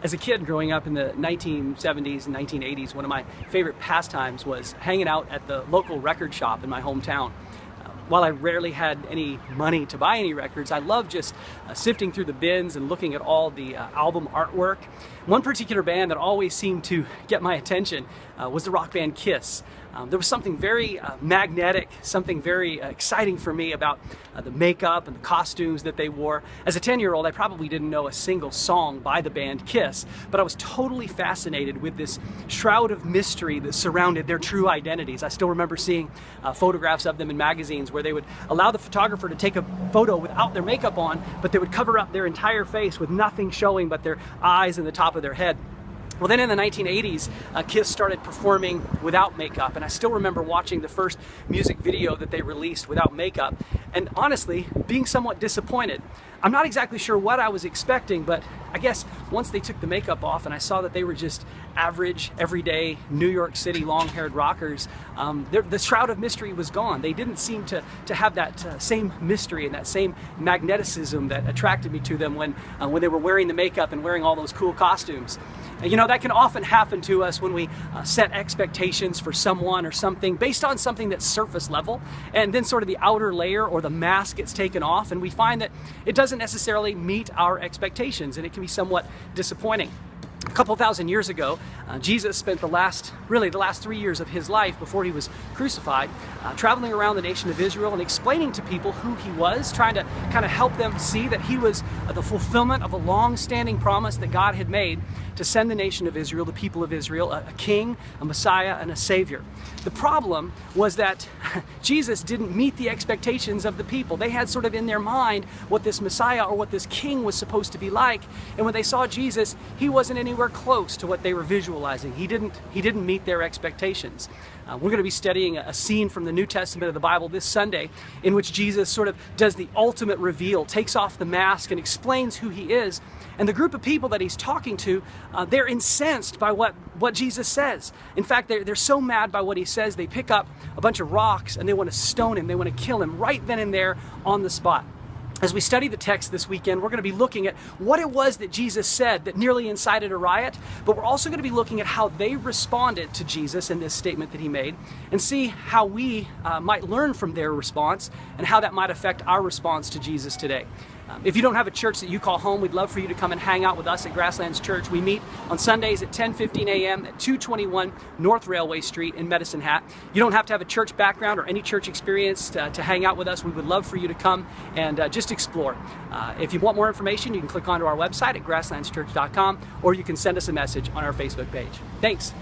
As a kid growing up in the 1970s and 1980s, one of my favorite pastimes was hanging out at the local record shop in my hometown. While I rarely had any money to buy any records, I loved just sifting through the bins and looking at all the album artwork. One particular band that always seemed to get my attention was the rock band Kiss. There was something very magnetic, something very exciting for me about the makeup and the costumes that they wore. As a 10-year-old, I probably didn't know a single song by the band Kiss, but I was totally fascinated with this shroud of mystery that surrounded their true identities. I still remember seeing photographs of them in magazines where they would allow the photographer to take a photo without their makeup on, but they would cover up their entire face with nothing showing but their eyes and the top of their head. Well, then in the 1980s, Kiss started performing without makeup, and I still remember watching the first music video that they released without makeup, and honestly, being somewhat disappointed. I'm not exactly sure what I was expecting, but I guess once they took the makeup off and I saw that they were just average, everyday New York City long-haired rockers, the shroud of mystery was gone. They didn't seem to have that same mystery and that same magneticism that attracted me to them when they were wearing the makeup and wearing all those cool costumes. And you know, that can often happen to us when we set expectations for someone or something based on something that's surface level, and then sort of the outer layer or the mask gets taken off, and we find that it doesn't necessarily meet our expectations, and it can be somewhat disappointing. A couple thousand years ago, Jesus spent the last 3 years of his life before he was crucified, traveling around the nation of Israel and explaining to people who he was, trying to kind of help them see that he was the fulfillment of a long-standing promise that God had made to send the nation of Israel, the people of Israel, a king, a Messiah, and a Savior. The problem was that Jesus didn't meet the expectations of the people. They had sort of in their mind what this Messiah or what this king was supposed to be like, and when they saw Jesus, he wasn't anywhere close to what they were visualizing. He didn't meet their expectations. We're going to be studying a scene from the New Testament of the Bible this Sunday in which Jesus sort of does the ultimate reveal, takes off the mask and explains who he is. And the group of people that he's talking to, they're incensed by what Jesus says. In fact, they're so mad by what he says, they pick up a bunch of rocks and they want to stone him, they want to kill him right then and there on the spot. As we study the text this weekend, we're going to be looking at what it was that Jesus said that nearly incited a riot, but we're also going to be looking at how they responded to Jesus in this statement that he made, and see how we might learn from their response and how that might affect our response to Jesus today. If you don't have a church that you call home, we'd love for you to come and hang out with us at Grasslands Church. We meet on Sundays at 10:15 a.m. at 221 North Railway Street in Medicine Hat. You don't have to have a church background or any church experience to hang out with us. We would love for you to come and just explore. If you want more information, you can click onto our website at grasslandschurch.com, or you can send us a message on our Facebook page. Thanks.